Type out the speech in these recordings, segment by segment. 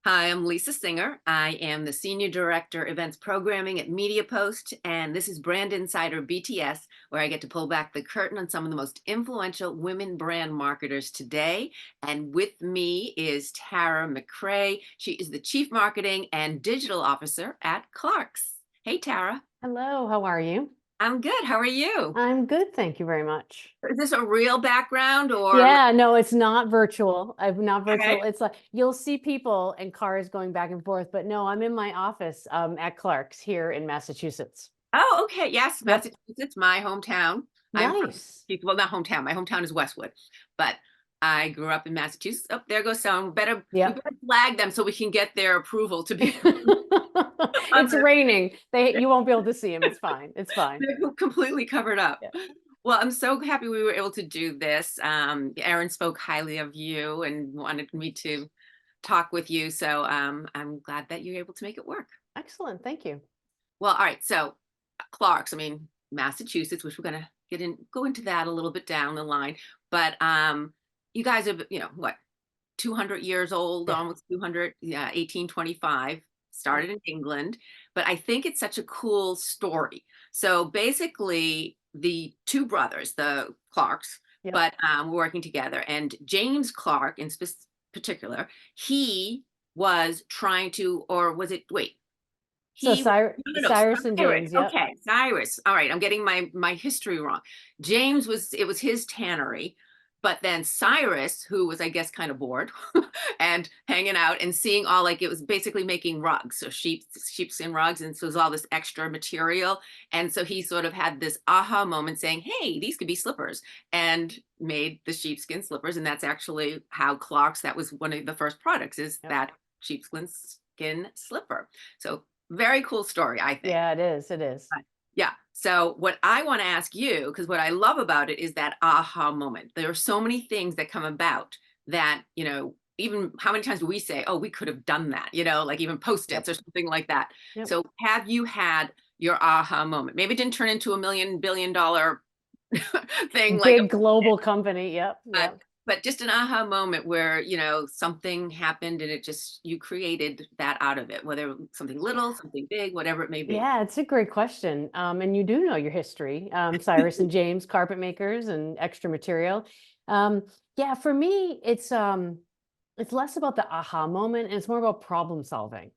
Hi, I'm Lisa Singer. I am the Senior Director Events Programming at MediaPost, and this is Brand Insider BTS, where I get to pull back the curtain on some of the most influential women brand marketers today. And with me is Tara McRae. She is the Chief Marketing and Digital Officer at Clark's. Hey, Tara. Hello, how are you? I'm good. How are you? I'm good, thank you very much. Is this a real background or Yeah, no, it's not virtual. I'm not okay? virtual. It's like you'll see people and cars going back and forth, but no, I'm in my office at Clark's here in Massachusetts. Oh, okay. Yes, Yep. Massachusetts, my hometown. I'm from, Nice. well, not hometown. My hometown is Westwood, but I grew up in Massachusetts. Oh, there goes someone. We Yep. better flag them so we can get their approval to be on It's the, raining. You won't be able to see him. It's fine. It's fine. they're completely covered up. Yeah. Well, I'm so happy we were able to do this. Erin spoke highly of you and wanted me to talk with you. So I'm glad that you're able to make it work. Excellent. Thank you. Well, all right. So Clark's, I mean, Massachusetts, which we're gonna go into that a little bit down the line. But you guys are, what, 200 years old, Yeah. almost 200, yeah, 1825, Yeah. started in England. But I think it's such a cool story. So basically, the two brothers, the Clarks, Yep. but were working together. And James Clark, in particular, he was trying to, or was it, wait, So he no, Cyrus and Cyrus. James. Yep. Okay, Cyrus. All right, I'm getting my history wrong. James was it was his tannery, but then Cyrus, who was I guess kind of bored and hanging out and seeing all like it was basically making rugs, so sheepskin rugs, and so it was all this extra material, and so he sort of had this aha moment, saying, "Hey, these could be slippers," and made the sheepskin slippers, and that's actually how Clark's. That was one of the first products, is Yep. that sheepskin skin slipper. So very cool story, I think. Yeah, it is. It is. Right. Yeah. So what I want to ask you, because what I love about it is that aha moment. There are so many things that come about that, even how many times do we say, oh, we could have done that, like even post-its Yep. or something like that. Yep. So have you had your aha moment? Maybe it didn't turn into a million billion dollar thing like a Big global company. Yep. but Yep. but just an aha moment where, something happened and it just you created that out of it, whether something Yeah. little, something big, whatever it may be. Yeah, it's a great question. And you do know your history, Cyrus and James, carpet makers and extra material. Um, yeah, for me, it's less about the aha moment and it's more about problem solving.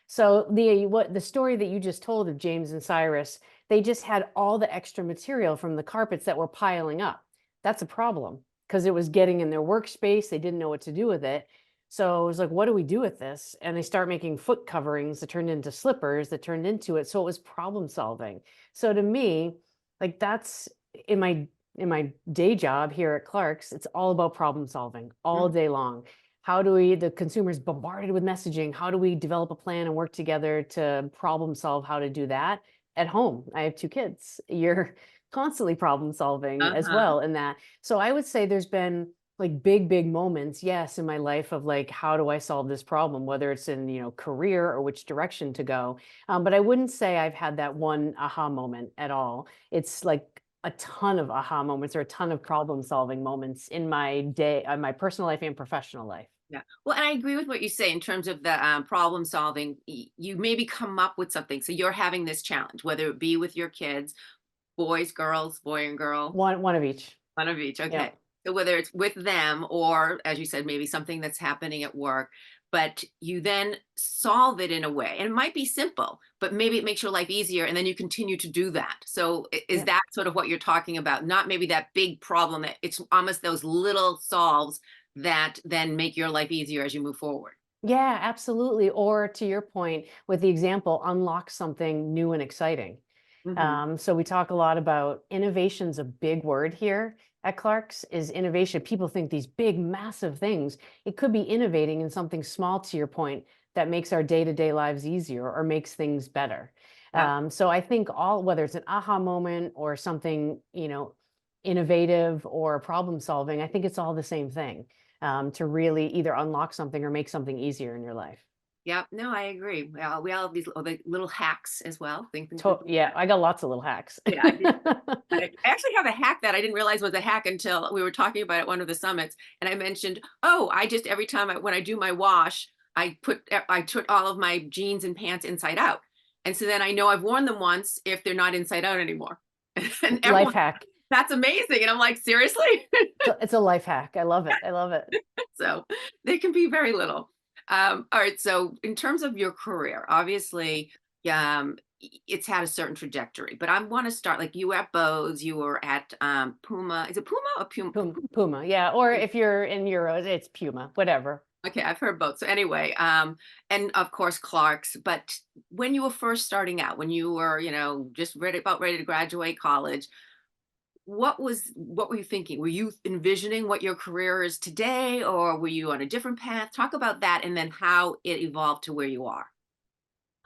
So the story that you just told of James and Cyrus, they just had all the extra material from the carpets that were piling up. That's a problem because it was getting in their workspace. They didn't know what to do with it. So it was like, what do we do with this? And they start making foot coverings that turned into slippers that turned into it. So it was problem solving. So to me, like that's in my day job here at Clark's, it's all about problem solving all day long. How do the consumers bombarded with messaging? How do we develop a plan and work together to problem solve how to do that at home? I have two kids. You're constantly problem solving as Uh-huh. well in that. So I would say there's been like big moments, yes, in my life of like, how do I solve this problem, whether it's in, career or which direction to go. But I wouldn't say I've had that one aha moment at all. It's like a ton of aha moments or a ton of problem solving moments in my day, my personal life and professional life. Yeah. Well, and I agree with what you say in terms of the problem solving. You maybe come up with something. So you're having this challenge, whether it be with your kids, boys, girls, boy and girl, One of each. one of each. Yeah. Okay. So whether it's with them or, as you said, maybe something that's happening at work, but you then solve it in a way, and it might be simple, but maybe it makes your life easier, and then you continue to do that. So is Yeah. that sort of what you're talking about? Not maybe that big problem, that it's almost those little solves that then make your life easier as you move forward. Yeah, absolutely. Or to your point with the example, unlock something new and exciting. Hmm. So we talk a lot about innovation's a big word here at Clark's is innovation. People think these big, massive things. It could be innovating in something small, to your point, that makes our day-to-day lives easier or makes things better. Yeah. So I think whether it's an aha moment or something, innovative or problem solving, I think it's all the same thing, to really either unlock something or make something easier in your life. Yeah. No, I agree. We all have these little hacks as well. Things we can. Yeah, I got lots of little hacks. Yeah, I did. I actually have a hack that I didn't realize was a hack until we were talking about it at one of the summits, and I mentioned, "Oh, I just every time when I do my wash, I took all of my jeans and pants inside out. And so then I know I've worn them once if they're not inside out anymore. And Life everyone, hack. that's amazing. And I'm like, seriously? It's a life hack. I love it. I love it. So they can be very little. All right. So in terms of your career, obviously, it's had a certain trajectory. But I want to start like you were at Bose, you were at Puma. Is it Puma or Puma? Puma, yeah. Or if you're in Euros, it's Puma, whatever. Okay, I've heard both. So anyway, and of course Clark's. But when you were first starting out, when you were, just ready to graduate college, what were you thinking? Were you envisioning what your career is today, or were you on a different path? Talk about that and then how it evolved to where you are.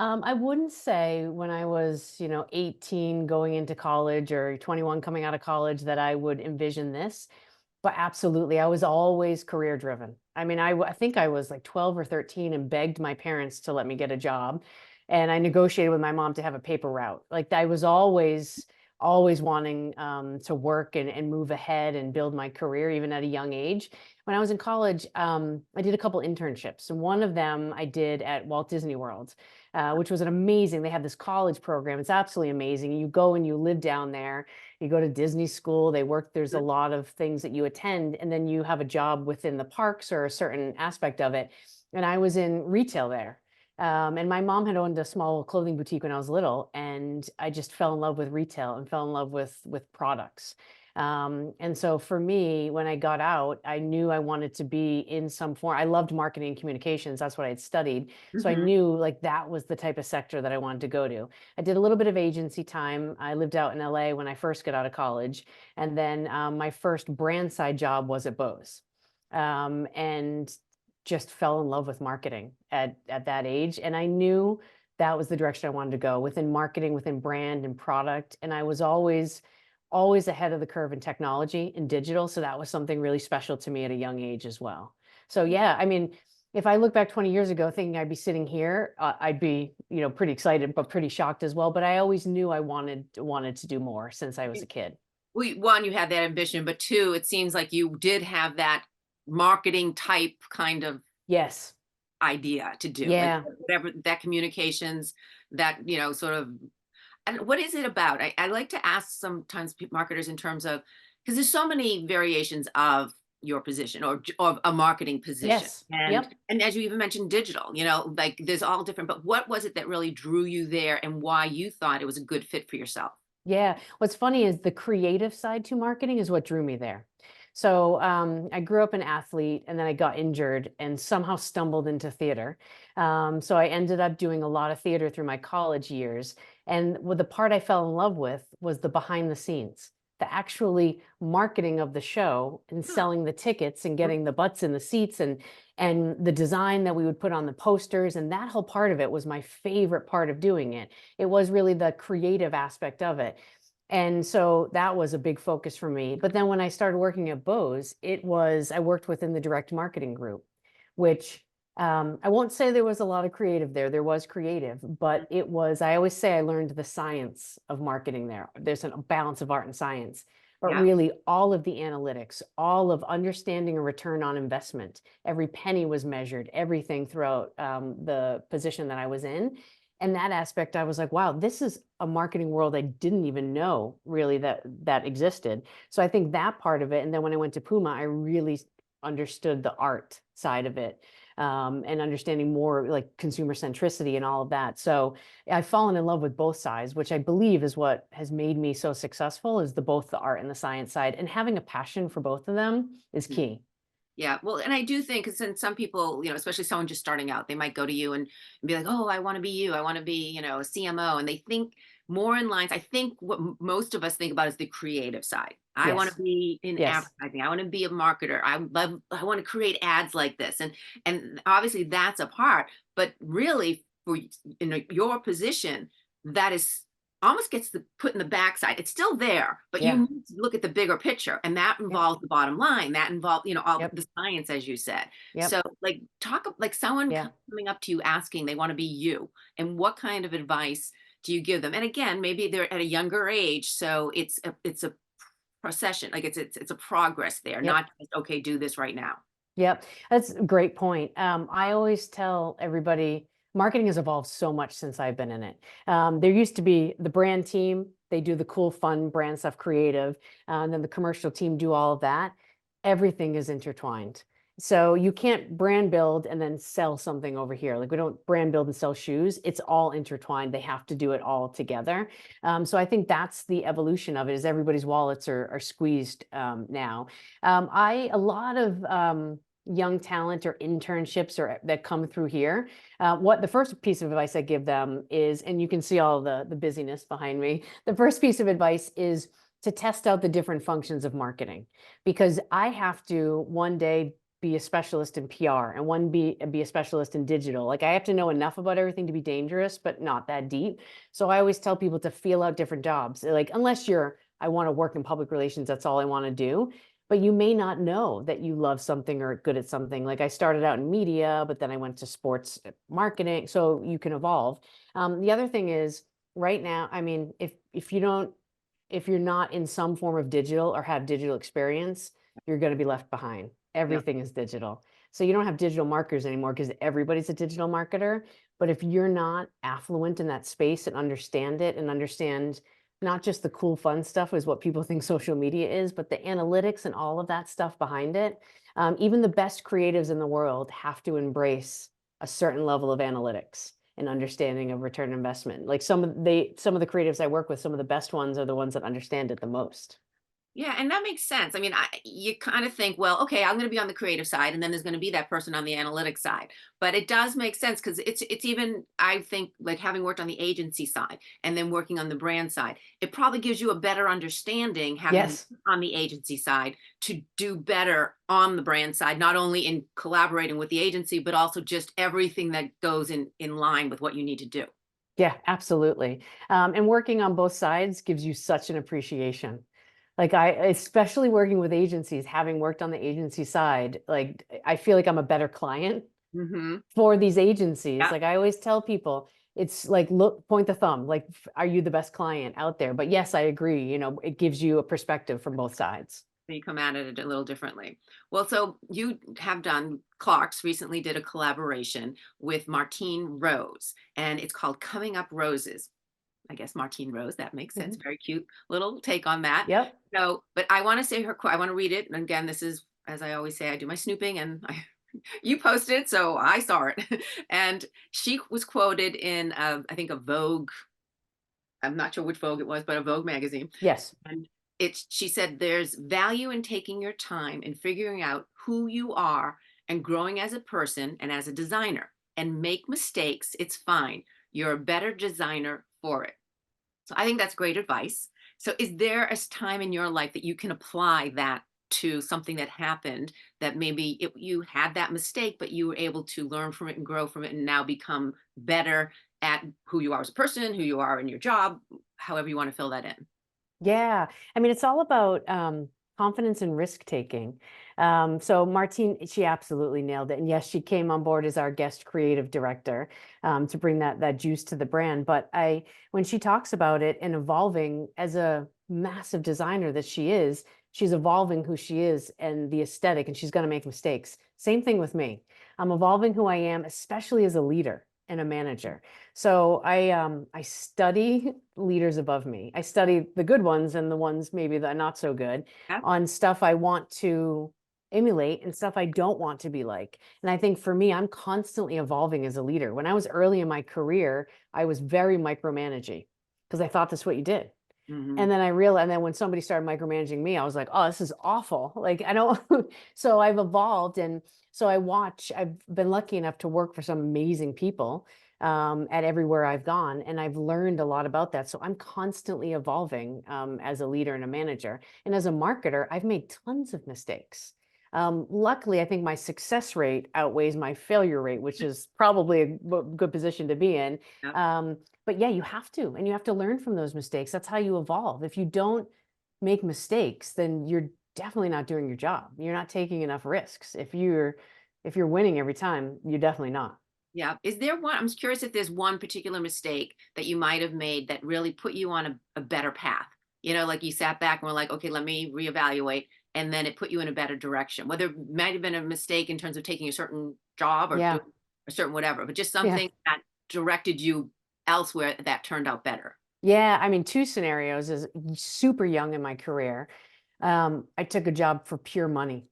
I wouldn't say when I was, 18 going into college or 21 coming out of college that I would envision this. But absolutely, I was always career driven. I mean, I think I was like 12 or 13 and begged my parents to let me get a job. And I negotiated with my mom to have a paper route. Like I was always wanting to work and move ahead and build my career, even at a young age. When I was in college, I did a couple internships, and one of them I did at Walt Disney World, which was an amazing. They have this college program. It's absolutely amazing. You go and you live down there, you go to Disney school, they work, there's a lot of things that you attend, and then you have a job within the parks or a certain aspect of it. And I was in retail there. And my mom had owned a small clothing boutique when I was little, and I just fell in love with retail and fell in love with products. And so for me, when I got out, I knew I wanted to be in some form. I loved marketing and communications. That's what I had studied. So I Hmm. knew like that was the type of sector that I wanted to go to. I did a little bit of agency time. I lived out in LA when I first got out of college. And then my first brand side job was at Bose. And just fell in love with marketing at that age. And I knew that was the direction I wanted to go within marketing, within brand and product. And I was always ahead of the curve in technology and digital. So that was something really special to me at a young age as well. So yeah, I mean, if I look back 20 years ago thinking I'd be sitting here, I'd be, pretty excited, but pretty shocked as well. But I always knew I wanted to do more since I was a kid. One, you had that ambition, but two, it seems like you did have that marketing type kind of Yes. idea to do, like Yeah. whatever that communications, that sort of. And what is it about? I like to ask sometimes marketers in terms of, because there's so many variations of your position or a marketing position. Yes. And Yep. and as you even mentioned digital, like there's all different, but what was it that really drew you there and why you thought it was a good fit for yourself? Yeah. What's funny is the creative side to marketing is what drew me there. So I grew up an athlete and then I got injured and somehow stumbled into theater. So I ended up doing a lot of theater through my college years. And the part I fell in love with was the behind the scenes, the actually marketing of the show and Huh. selling the tickets and getting the butts in the seats and the design that we would put on the posters. And that whole part of it was my favorite part of doing it. It was really the creative aspect of it. And so that was a big focus for me. But then when I started working at Bose, I worked within the direct marketing group, which I won't say there was a lot of creative there. There was creative, but I always say I learned the science of marketing there. There's a balance of art and science, but Yeah. really all of the analytics, all of understanding a return on investment, every penny was measured, everything throughout the position that I was in. And that aspect, I was like, wow, this is a marketing world I didn't even know really that existed. So I think that part of it. And then when I went to Puma, I really understood the art side of it, and understanding more like consumer centricity and all of that. So I've fallen in love with both sides, which I believe is what has made me so successful, is both the art and the science side. And having a passion for both of them is key. Yeah, well, and I do think, because then some people, especially someone just starting out, they might go to you and be like, "Oh, I want to be you. I want to be, a CMO," and they think more in lines. I think what most of us think about is the creative side. I want to Yes. be in Yes. advertising. I want to be a marketer. I want to create ads like this, and obviously that's a part. But really, for in your position, that is almost gets put in the backside. It's still there, but you Yeah. need to look at the bigger picture, and that Yep. involves the bottom line. That involves, all Yep. the science, as you said. Yep. So, like, like someone Yeah. coming up to you asking they want to be you, and what kind of advice do you give them? And again, maybe they're at a younger age, so it's a procession, like it's a progress there, Yep. not just okay, do this right now. Yep, that's a great point. I always tell everybody marketing has evolved so much since I've been in it. There used to be the brand team, they do the cool, fun brand stuff, creative, and then the commercial team do all of that. Everything is intertwined. So you can't brand build and then sell something over here. Like we don't brand build and sell shoes. It's all intertwined. They have to do it all together. So I think that's the evolution of it. Is everybody's wallets are squeezed now. A lot of young talent or internships or that come through here. What the first piece of advice I give them is, and you can see all the busyness behind me. The first piece of advice is to test out the different functions of marketing, because I have to one day be a specialist in PR and one be a specialist in digital. Like I have to know enough about everything to be dangerous, but not that deep. So I always tell people to feel out different jobs. Like unless I want to work in public relations, that's all I want to do, but you may not know that you love something or good at something. Like I started out in media, but then I went to sports marketing. So you can evolve. The other thing is right now, I mean, if you're not in some form of digital or have digital experience, you're going to be left behind. Yep. Everything is digital. So you don't have digital marketers anymore because everybody's a digital marketer. But if you're not affluent in that space and understand it and understand not just the cool, fun stuff is what people think social media is, but the analytics and all of that stuff behind it. Even the best creatives in the world have to embrace a certain level of analytics and understanding of return on investment. Like some of the creatives I work with, some of the best ones are the ones that understand it the most. Yeah, and that makes sense. I mean, you kind of think, well, okay, I'm going to be on the creative side, and then there's going to be that person on the analytics side. But it does make sense because it's even, I think, like having worked on the agency side and then working on the brand side, it probably gives you a better understanding having Yes. on the agency side to do better on the brand side, not only in collaborating with the agency, but also just everything that goes in line with what you need to do. Yeah, absolutely. And working on both sides gives you such an appreciation. Like especially working with agencies, having worked on the agency side, like I feel like I'm a better client Hmm. for these agencies. Yeah. Like I always tell people, it's like, look, point the thumb, like, are you the best client out there? But yes, I agree. It gives you a perspective from both sides. You come at it a little differently. Well, so you have done Clark's recently did a collaboration with Martine Rose, and it's called Coming Up Roses. I guess Martine Rose, that makes sense. Mhm. Very cute little take on that. Yep. So, but I want to say her quote, I want to read it. And again, this is, as I always say, I do my snooping and you posted it, so I saw it. And she was quoted in, I think, a Vogue, I'm not sure which Vogue it was, but a Vogue magazine. Yes. And she said, there's value in taking your time and figuring out who you are and growing as a person and as a designer. And make mistakes, it's fine. You're a better designer for it. So I think that's great advice. So is there a time in your life that you can apply that to something that happened that maybe you had that mistake, but you were able to learn from it and grow from it and now become better at who you are as a person, who you are in your job, however you want to fill that in? Yeah. I mean, it's all about confidence and risk taking. So Martine, she absolutely nailed it. And yes, she came on board as our guest creative director to bring that juice to the brand. But when she talks about it and evolving as a massive designer that she is, she's evolving who she is and the aesthetic, and she's going to make mistakes. Same thing with me. I'm evolving who I am, especially as a leader and a manager. So I study leaders above me. I study the good ones and the ones maybe that are not so good Yeah. on stuff I want to emulate and stuff I don't want to be like. And I think for me, I'm constantly evolving as a leader. When I was early in my career, I was very micromanaging because I thought that's what you did. Hmm. And then I realized, and then when somebody started micromanaging me, I was like, oh, this is awful. Like, I don't, so I've evolved. And so I've been lucky enough to work for some amazing people at everywhere I've gone. And I've learned a lot about that. So I'm constantly evolving as a leader and a manager. And as a marketer, I've made tons of mistakes. Luckily, I think my success rate outweighs my failure rate, which is probably a good position to be in. Yeah. Um, but yeah, you have to, and you have to learn from those mistakes. That's how you evolve. If you don't make mistakes, then you're definitely not doing your job. You're not taking enough risks. If you're winning every time, you're definitely not. Yeah. Is there one? I'm curious if there's one particular mistake that you might have made that really put you on a better path. Like you sat back and were like, okay, let me reevaluate. and then it put you in a better direction, whether it might have been a mistake in terms of taking a certain job or Yeah. doing a certain whatever, but just Yeah. something that directed you elsewhere that turned out better. Yeah. I mean, two scenarios is super young in my career. I took a job for pure money.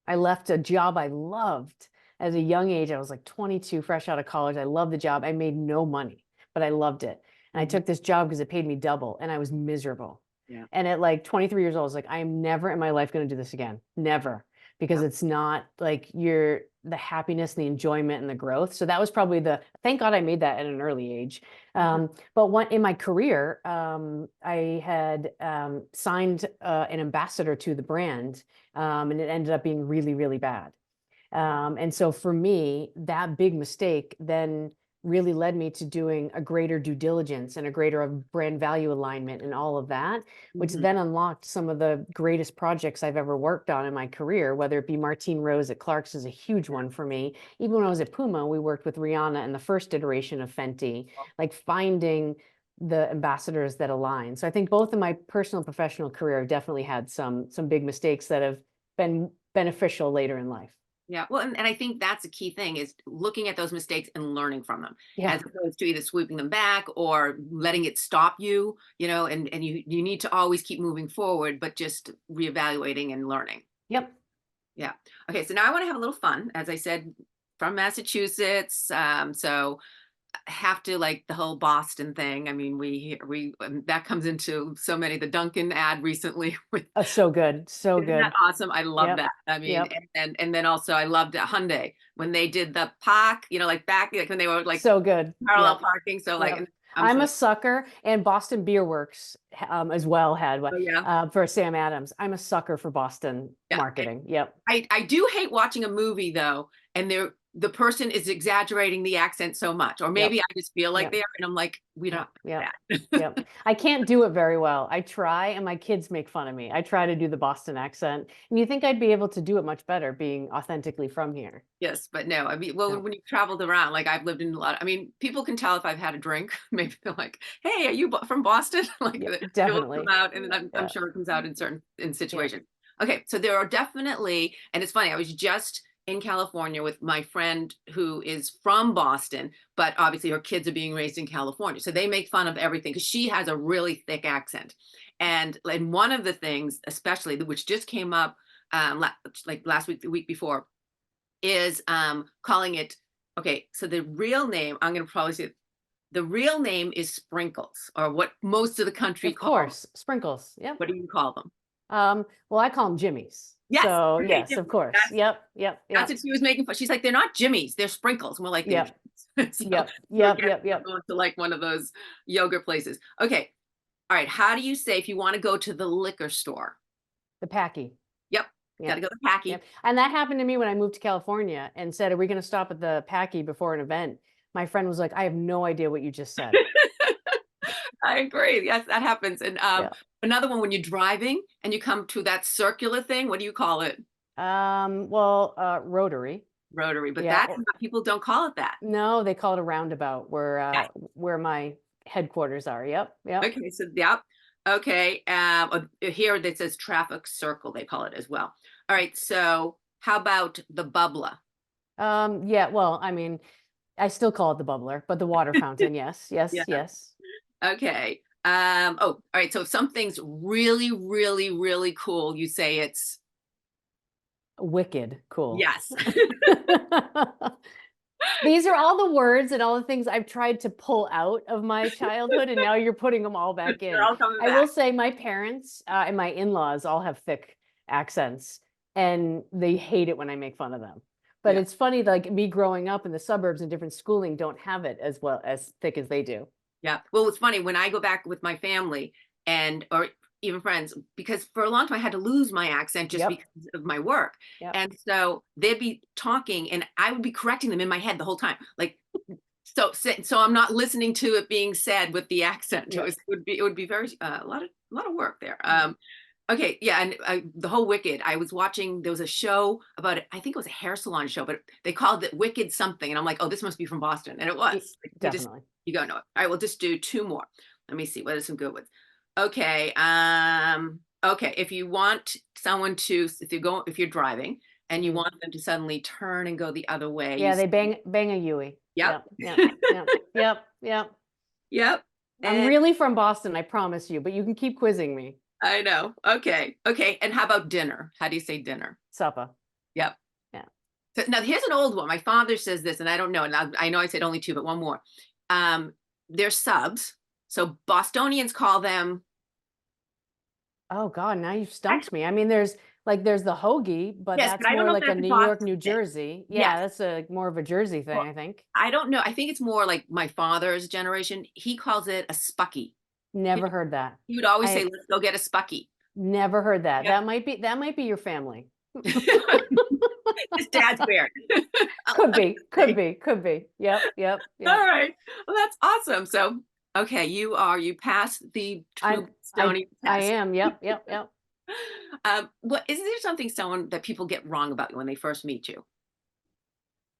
I left a job I loved at a young age. I was like 22, fresh out of college. I loved the job. I made no money, but I loved it. And I Mhm. took this job because it paid me double and I was miserable. Yeah. And at like 23 years old, I was like, I am never in my life going to do this again. Never. Because Yep. it's not like the happiness, the enjoyment, and the growth. So that was probably thank God I made that at an early age. Mhm. But in my career, I had signed an ambassador to the brand, and it ended up being really, really bad. And so for me, that big mistake then really led me to doing a greater due diligence and a greater brand value alignment and all of that, which Mhm. then unlocked some of the greatest projects I've ever worked on in my career, whether it be Martine Rose at Clark's is a huge one for me. Even when I was at Puma, we worked with Rihanna in the first iteration of Fenty, like finding the ambassadors that align. So I think both in my personal and professional career, I've definitely had some big mistakes that have been beneficial later in life. Yeah. Well, and I think that's a key thing is looking at those mistakes and learning from them, Yeah. as opposed to either sweeping them back or letting it stop you, and you need to always keep moving forward, but just reevaluating and learning. Yep. Yeah. Okay. So now I want to have a little fun. As I said, from Massachusetts. So have to like the whole Boston thing. I mean, we that comes into so many. The Duncan ad recently with So good. So isn't that good. awesome? I love Yep. that. I mean, Yep. and then also I loved Hyundai when they did the park, like back like when they were like So good. parallel Yep. parking. So like Yep. I'm I'm sure. a sucker, and Boston Beer Works as well had one Oh yeah, for Sam Adams. I'm a sucker for Boston yeah. marketing. Yep. I do hate watching a movie though, and the person is exaggerating the accent so much, or maybe Yep. I just feel like they Yep. are, and I'm like, we Yep. don't Yep. do that. Yep. I can't do it very well. I try, and my kids make fun of me. I try to do the Boston accent, and you think I'd be able to do it much better being authentically from here. Yes, but no, I mean, well, No. when you've traveled around, like I've lived in a lot, I mean, people can tell if I've had a drink. Maybe they're like, "Hey, are you from Boston?" Like Yeah, it will come definitely. out, and then I'm Yeah. sure it comes out in in Yeah. situations. Okay, so there are definitely, and it's funny. I was just in California with my friend who is from Boston, but obviously her kids are being raised in California, so they make fun of everything because she has a really thick accent. And one of the things, especially which just came up like last week, the week before is calling it, okay, so the real name, I'm going to probably say the real name is Sprinkles, or what most of the country Of call them. course. Sprinkles. Yep. What do you call them? Well, I call them Jimmys. Yes. So Okay. yes, of course. Yep. Yep. That's Yep. what she was making fun. She's like, they're not Jimmies, they're Sprinkles. And we're like, they're Yep. Jimmys. So Yep. we're Yep. Yep. Yep. going to like one of those yogurt places. Okay. All right. How do you say if you want to go to the liquor store? The Packy. Yep. Got to Yep. go to Packy. Yep. And that happened to me when I moved to California and said, "Are we going to stop at the Packy before an event?" My friend was like, "I have no idea what you just said." I agree. Yes, that happens. And Yeah. another one, when you're driving and you come to that circular thing, what do you call it? Well, Rotary. Rotary. But Yeah. that's not, people don't call it that. No, they call it a roundabout Yes. where my headquarters are. Yep. Yep. Okay. So, yep. Okay. Here that says traffic circle, they call it as well. All right. So, how about the bubbler? Yeah. Well, I mean, I still call it the bubbler, but the water fountain. Yes. Yes. Yeah. Yes. Okay. All right. So, if something's really, really, really cool, you say it's Wicked cool. yes. These are all the words and all the things I've tried to pull out of my childhood, and now you're putting them all back They're in. all coming I will back. say my parents and my in-laws all have thick accents, and they hate it when I make fun of them. But Yeah. it's funny, like me growing up in the suburbs and different schooling don't have it as well as thick as they do. Yeah. Well, it's funny when I go back with my family and or even friends, because for a long time I had to lose my accent just Yep. because of my work. Yep. And so they'd be talking and I would be correcting them in my head the whole time. Like so I'm not listening to it being said with the accent. Yep. It would be very a lot of work there. Yeah. Okay, yeah, and the whole Wicked. I was watching. There was a show about it. I think it was a hair salon show, but they called it Wicked something, and I'm like, oh, this must be from Boston, and it was. Like, Definitely. you go know it. All right, we'll just do two more. Let me see. What are some good ones? Okay. Okay, if you want someone to, if you're driving and you Mm. want them to suddenly turn and go the other way, you Yeah, they say, bang a Yui. yep. Yep, yep, yep, yep, yep. Yep. I'm And really from Boston, I promise you, but you can keep quizzing me. I know. Okay. Okay. And how about dinner? How do you say dinner? Supper. Yep. Yeah. So now here's an old one. My father says this, and I don't know. And I know I said only two, but one more. Um, they're subs. So Bostonians call them. Oh God, now you've stumped Actually, me. I mean, there's the hoagie, but yes, but that's I don't more know if like a that's a New York, Boston New thing. Jersey. Yes. Yeah, that's a more of a Jersey thing, Well, I think. I don't know. I think it's more like my father's generation. He calls it a spucky. He, Never heard that. he would always say, I "Let's go get a spucky." never heard that. Yep. That might be your family. His dad's weird. Could be, could Okay. be, could be. Yep, yep, All yep. right. Well, that's awesome. So, okay, you passed the I true I Stony I test. am. Yep, yep, yep. What is there something someone that people get wrong about you when they first meet you?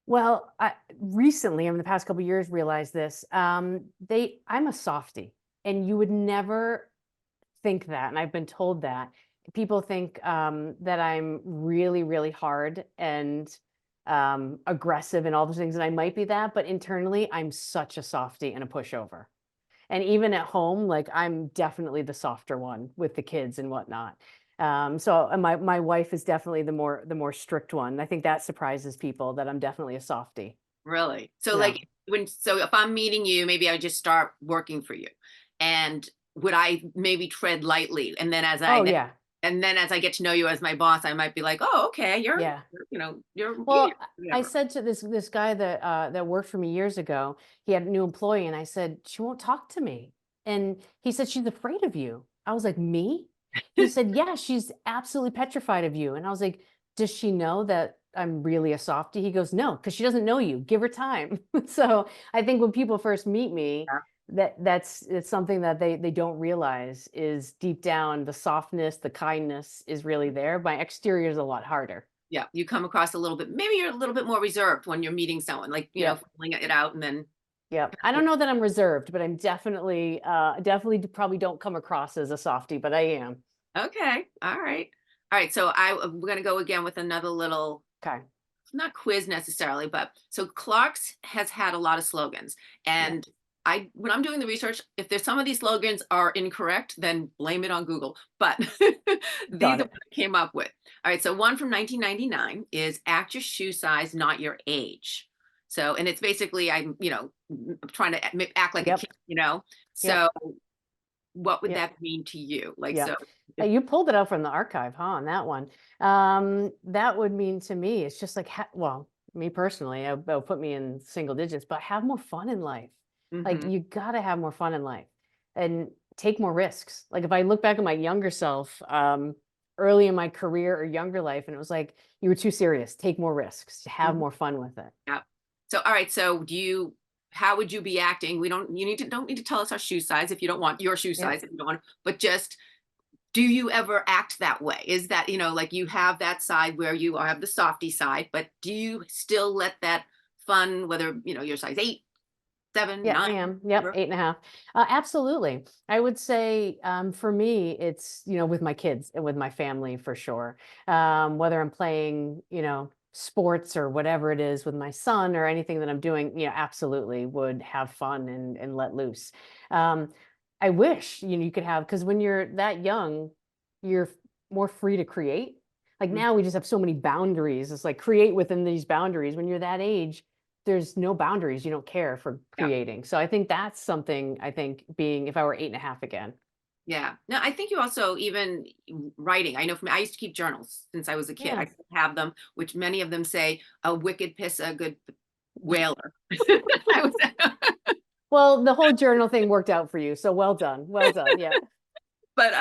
Well, I recently, in the past couple of years, realized this. I'm a softie, and you would never think that, and I've been told that. People think that I'm really, really hard and aggressive and all those things, and I might be that, but internally, I'm such a softie and a pushover. And even at home, like I'm definitely the softer one with the kids and whatnot. So and my wife is definitely the more strict one. I think that surprises people that I'm definitely a softie. Really? So, Yeah. like, so if I'm meeting you, maybe I just start working for you, and would I maybe tread lightly, and then Oh yeah. as I get to know you as my boss, I might be like, oh, okay, Yeah. you're medium, Well, I whatever. said to this guy that worked for me years ago, he had a new employee, and I said, "She won't talk to me." And he said, "She's afraid of you." I was like, "Me?" He said, "Yeah, she's absolutely petrified of you." And I was like, "Does she know that I'm really a softie?" He goes, "No, because she doesn't know you. Give her time." So I think when people first meet me, Yeah. it's something that they don't realize is deep down the softness, the kindness is really there. My exterior is a lot harder. Yeah, you come across a little bit, maybe you're a little bit more reserved when you're meeting someone, like, Yep. filling it out and then, Yep. I don't know that I'm reserved, but I'm definitely probably don't come across as a softie, but I am. okay, all right. All right, so we're gonna go again with another little, Okay. not quiz necessarily, but so Clark's has had a lot of slogans. Yeah. And when I'm doing the research, if there's some of these slogans are incorrect, then blame it on Google. But these Got are what it. I came up with. All right, so one from 1999 is act your shoe size, not your age. So, and it's basically I'm, trying to act like a Yep. kid, you know. Yep. So, what would Yep. that mean to you? Like, Yeah. so, if, You pulled it out from the archive, huh, on that one. That would mean to me, it's just like, well, me personally, it'll put me in single digits, but have more fun in life. Like mhm. you gotta have more fun in life and take more risks. Like if I look back at my younger self, early in my career or younger life, and it was like, you were too serious, take more risks, have more fun with it. Yeah. So, all right. So, how would you be acting? We don't, you don't need to tell us our shoe size if you don't want your shoe Yeah. size, if you don't want, but just, do you ever act that way? Is that, like you have that side where you have the softy side, but do you still let that fun, whether, your size 8, 7, Yeah, 9, I am. Yep, whatever? 8.5. Absolutely. I would say for me, it's, with my kids and with my family for sure. Whether I'm playing, sports or whatever it is with my son or anything that I'm doing, absolutely would have fun and let loose. Um, I wish, you could have, because when you're that young, you're more free to create. Like Mm. now we just have so many boundaries. It's like create within these boundaries. When you're that age, there's no boundaries. You don't care for Yeah. creating. So I think that's something I think being if I were 8.5 again. Yeah. No, I think you also, even writing. I know for me, I used to keep journals since I was a kid. Yeah. I still have them, which many of them say a wicked piss, a good whaler. I was, Well, the whole journal thing worked out for you. So well done. Well done. Yeah. but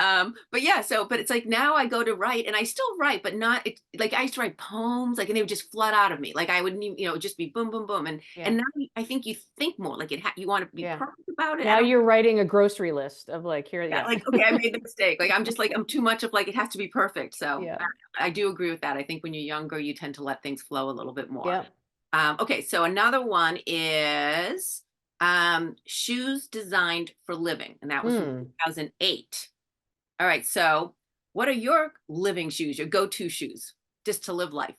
yeah, so but it's like now I go to write and I still write, but not like I used to write poems, like, and they would just flood out of me. Like I wouldn't even, just be boom, boom, boom. And Yeah. now I think you think more like you want to be Yeah. perfect about it. I Now don't, you're writing a grocery list of like here. yeah, Yeah. like, okay, I made the mistake. Like I'm just like, I'm too much of like, it has to be perfect. So Yeah. I do agree with that. I think when you're younger, you tend to let things flow a little bit more. Yep. Okay, so another one is shoes designed for living, and that was from Hmm. 2008. All right, so What are your living shoes, your go-to shoes, just to live life?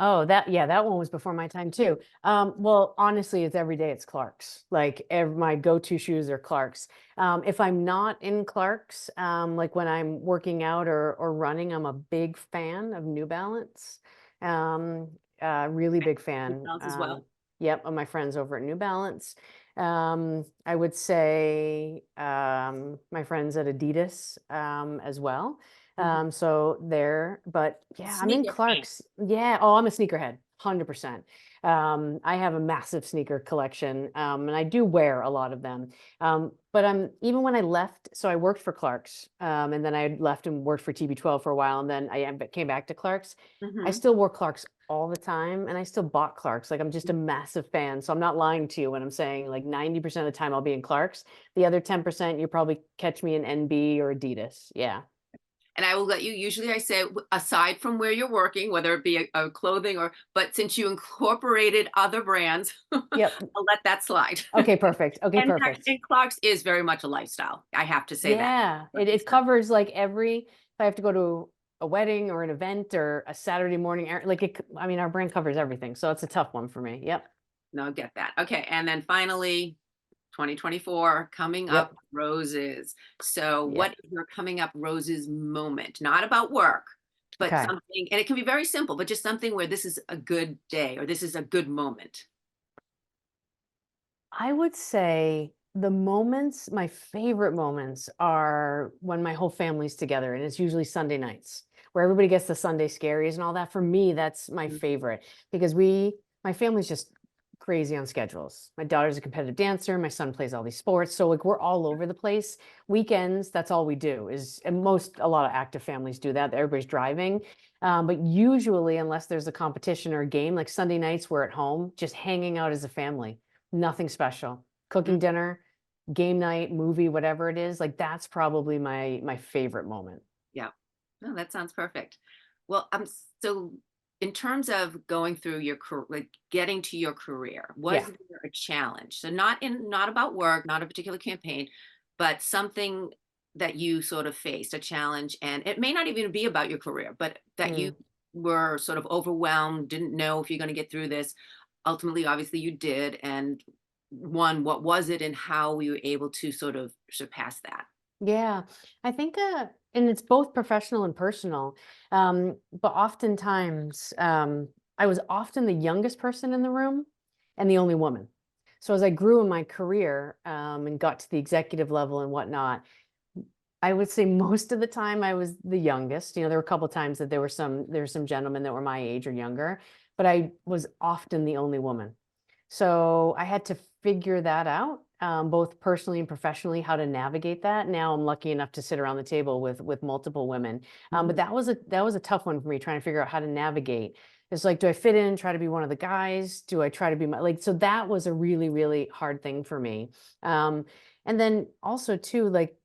Oh, yeah, that one was before my time too. Well, honestly, it's every day it's Clark's. Like my go-to shoes are Clark's. If I'm not in Clark's, like when I'm working out or running, I'm a big fan of New Balance. Um, really big fan. Yourselves as well? Yep, of my friends over at New Balance. I would say my friends at Adidas as well. Mhm. So there, but yeah, I'm in Sneaker fan. Clark's. Yeah. Oh, I'm a sneakerhead, 100%. I have a massive sneaker collection, and I do wear a lot of them. But even when I left, so I worked for Clark's, and then I left and worked for TB12 for a while, and then came back to Clark's. I Mhm. still wore Clark's all the time, and I still bought Clark's. Like I'm just a massive fan, so I'm not lying to you when I'm saying like 90% of the time I'll be in Clark's. The other 10%, you probably catch me in NB or Adidas. Yeah. And I will let you, usually I say, aside from where you're working, whether it be a clothing or, but since you incorporated other brands, I'll Yep. let that slide. Okay, perfect. Okay, perfect. And Clark's is very much a lifestyle. I have to say that. Yeah, it So, covers like if I have to go to a wedding or an event or a Saturday morning, like I mean, our brand covers everything. So it's a tough one for me. Yep. no, get that. Okay. And then finally, 2024 coming up Yep. roses. So what Yep. is your coming up roses moment? Not about work, but Okay. something, and it can be very simple, but just something where this is a good day or this is a good moment. I would say my favorite moments are when my whole family's together, and it's usually Sunday nights where everybody gets the Sunday scaries and all that. For me, that's my Mhm. favorite because my family's just crazy on schedules. My daughter's a competitive dancer, my son plays all these sports. So like we're all over the place. Weekends, that's all we do and a lot of active families do that. Everybody's driving. But usually, unless there's a competition or a game, like Sunday nights, we're at home, just hanging out as a family. Nothing special. Cooking Mhm. dinner, game night, movie, whatever it is, like that's probably my favorite moment. Yeah. No, that sounds perfect. Well, so in terms of going through your career, like getting to your career, was Yeah. there a challenge? So not about work, not a particular campaign, but something that you sort of faced, a challenge, and it may not even be about your career, but that you Mm. were sort of overwhelmed, didn't know if you're going to get through this. Ultimately, obviously you did. And one, what was it and how were you able to sort of surpass that? Yeah. I think and it's both professional and personal. But oftentimes I was often the youngest person in the room and the only woman. So as I grew in my career and got to the executive level and whatnot, I would say most of the time I was the youngest. You know, there were a couple times that there were some gentlemen that were my age or younger, but I was often the only woman. So I had to figure that out, both personally and professionally, how to navigate that. Now I'm lucky enough to sit around the table with multiple women, but Mhm. that was a tough one for me, trying to figure out how to navigate. It's like, do I fit in, try to be one of the guys? Do I try to be so that was a really, really hard thing for me. Um, and then also too, like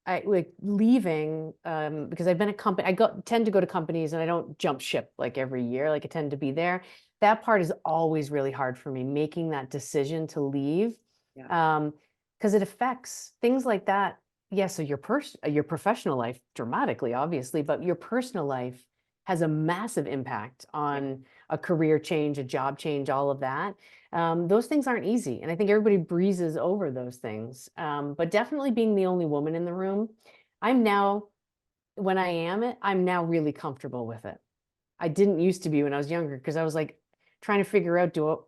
I like leaving, because I've been a company tend to go to companies and I don't jump ship like every year, like I tend to be there. That part is always really hard for me, making that decision to leave. Yeah. Because it affects things like that. Yeah, so your professional life dramatically, obviously, but your personal life has a massive impact Yeah. on a career change, a job change, all of that. Those things aren't easy. And I think everybody breezes over those things. But definitely being the only woman in the room, I'm now, when I am it, I'm now really comfortable with it. I didn't used to be when I was younger because I was like trying to figure out, do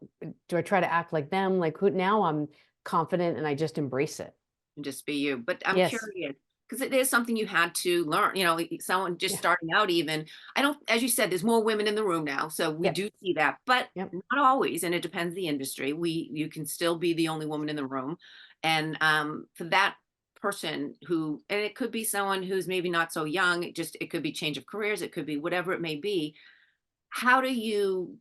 I try to act like them? Like who now I'm confident and I just embrace it. And just be you. But I'm Yes. curious because it is something you had to learn, like someone just Yeah. starting out even. I don't, as you said, there's more women in the room now, so we Yep. do see that, but Yep. not always, and it depends the industry. You can still be the only woman in the room. And for that person who, and it could be someone who's maybe not so young, it could be change of careers, it could be whatever it may be. How do you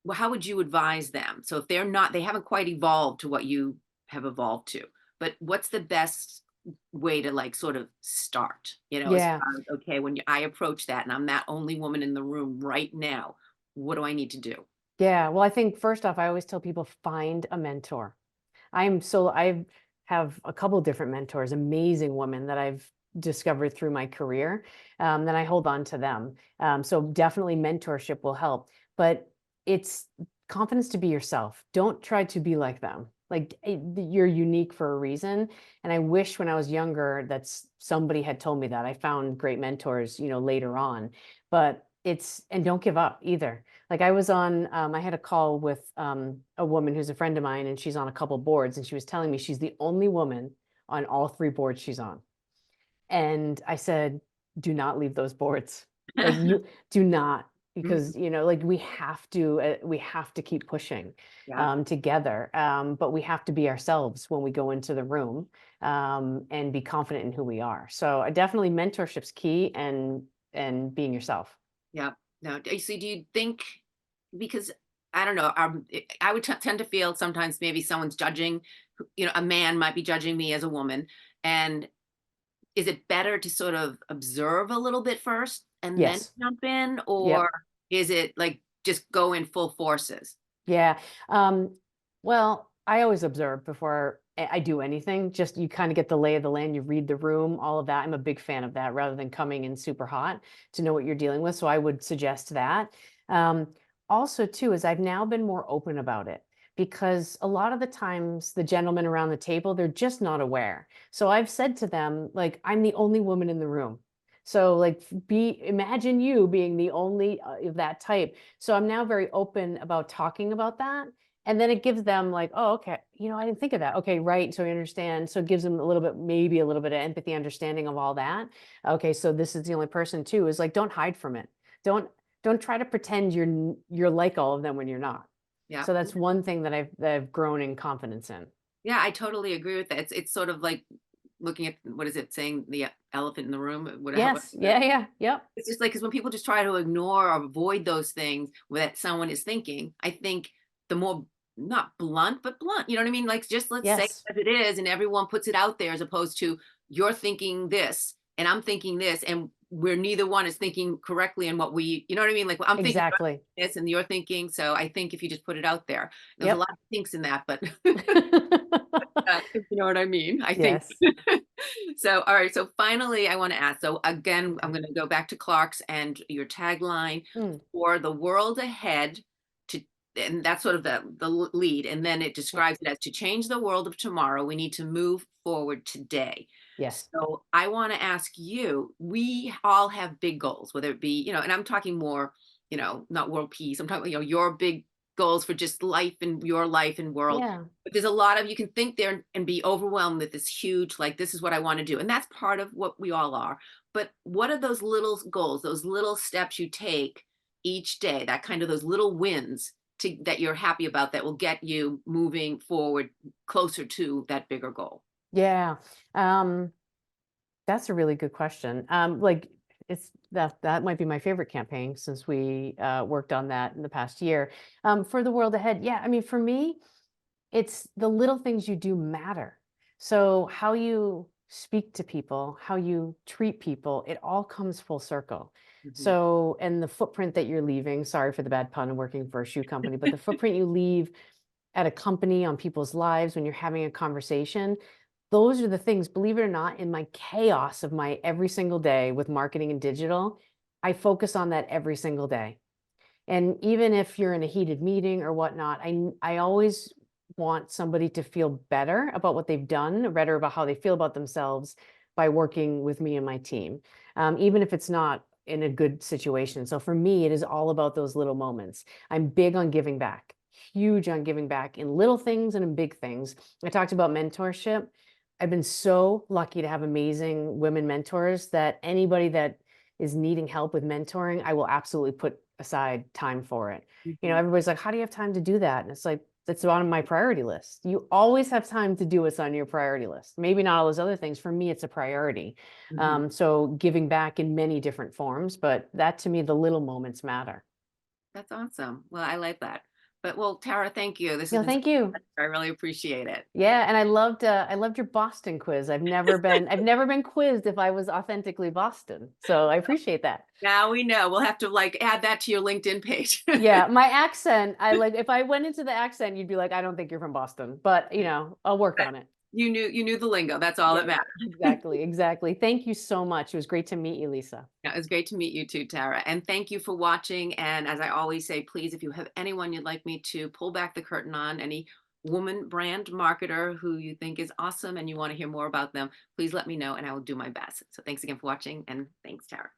Well, how would you advise them? So if they haven't quite evolved to what you have evolved to, but what's the best way to like sort of start, as Yeah. far as, okay, when I approach that and I'm that only woman in the room right now, what do I need to do? Yeah. Well, I think first off, I always tell people find a mentor. I have a couple different mentors, amazing women that I've discovered through my career, then I hold on to them. So definitely mentorship will help, but it's confidence to be yourself. Don't try to be like them. Like you're unique for a reason. And I wish when I was younger that somebody had told me that. I found great mentors, later on, but and don't give up either. Like I was on, I had a call with a woman who's a friend of mine, and she's on a couple boards, and she was telling me she's the only woman on all 3 boards she's on. And I said, do not leave those boards. Like you do not, because like we have to keep pushing Yeah. together. But we have to be ourselves when we go into the room, and be confident in who we are. So definitely mentorship's key, and being yourself. Yeah. No. So do you think, because I don't know, I would tend to feel sometimes maybe someone's judging, a man might be judging me as a woman. And is it better to sort of observe a little bit first and then Yes. jump in? Or Yep. is it like just go in full forces? Yeah. Well, I always observe before I do anything. Just you kind of get the lay of the land, you read the room, all of that. I'm a big fan of that rather than coming in super hot to know what you're dealing with. So I would suggest that. Um, Also, too, is I've now been more open about it, because a lot of the times the gentlemen around the table, they're just not aware. So I've said to them, like, I'm the only woman in the room. So like imagine you being the only of that type. So I'm now very open about talking about that. And then it gives them like, oh, okay, I didn't think of that. Okay, right. So I understand. So it gives them a little bit, maybe a little bit of empathy, understanding of all that. Okay, so this is the only person too, is like, don't hide from it. Don't don't try to pretend you're like all of them when you're not. Yeah. So that's one thing that I've grown in confidence in. Yeah, I totally agree with that. It's sort of like looking at, what is it saying, the elephant in the room, whatever. Yes. Yeah. Yeah. Yep. It's just like, because when people just try to ignore or avoid those things that someone is thinking, I think the more, not blunt, but blunt, you know what I mean? Like, just let's say it Yes. as it is, and everyone puts it out there, as opposed to you're thinking this and I'm thinking this, and where neither one is thinking correctly in what you know what I mean? Like, I'm thinking Exactly. this and you're thinking. So I think if you just put it out there, there's a Yep. lot of thinks in that, but if you know what I mean, I think. Yes. So, all right. So finally, I want to ask. So again, I'm Okay. going to go back to Clark's and your tagline Mm, for the world ahead to, and that's sort of the lead. And then it yep. describes it as, to change the world of tomorrow, we need to move forward today. Yes. So I want to ask you, we all have big goals, whether it be, and I'm talking more, not world peace. I'm talking, your big goals for just life and world. Yeah. But there's a lot of, you can think there and be overwhelmed with this huge, like, this is what I want to do. And that's part of what we all are. But what are those little goals, those little steps you take each day, that kind of those little wins that you're happy about, that will get you moving forward closer to that bigger goal? Yeah. Um, that's a really good question. Like it's that might be my favorite campaign since we worked on that in the past year. For the world ahead, yeah. I mean, for me, it's the little things you do matter. So how you speak to people, how you treat people, it all comes full circle. Mhm. So, and the footprint that you're leaving, sorry for the bad pun, working for a shoe company, but the footprint you leave at a company on people's lives when you're having a conversation, those are the things, believe it or not, in my chaos of my every single day with marketing and digital, I focus on that every single day. And even if you're in a heated meeting or whatnot, I always want somebody to feel better about what they've done, better about how they feel about themselves by working with me and my team, even if it's not in a good situation. So for me, it is all about those little moments. I'm big on giving back, huge on giving back in little things and in big things. I talked about mentorship. I've been so lucky to have amazing women mentors that anybody that is needing help with mentoring, I will absolutely put aside time for it. Mhm. Everybody's like, how do you have time to do that? And it's like, that's on my priority list. You always have time to do what's on your priority list. Maybe not all those other things. For me, it's a priority. Mhm. So giving back in many different forms, but that to me, the little moments matter. That's awesome. Well, I like that. But, well, Tara, thank you. This has No, been so thank you. much. I really appreciate it. Yeah, and I loved your Boston quiz. I've never been quizzed if I was authentically Boston. So I appreciate that. Now we know. We'll have to, like, add that to your LinkedIn page. Yeah, my accent, I like if I went into the accent, you'd be like, I don't think you're from Boston, but I'll work on it. you knew the lingo. That's all that Yeah, matters. exactly, exactly. Thank you so much. It was great to meet you, Lisa. Yeah, it was great to meet you too, Tara. And thank you for watching. And as I always say, please, if you have anyone you'd like me to pull back the curtain on, any woman brand marketer who you think is awesome and you want to hear more about them, please let me know and I will do my best. So thanks again for watching and thanks, Tara.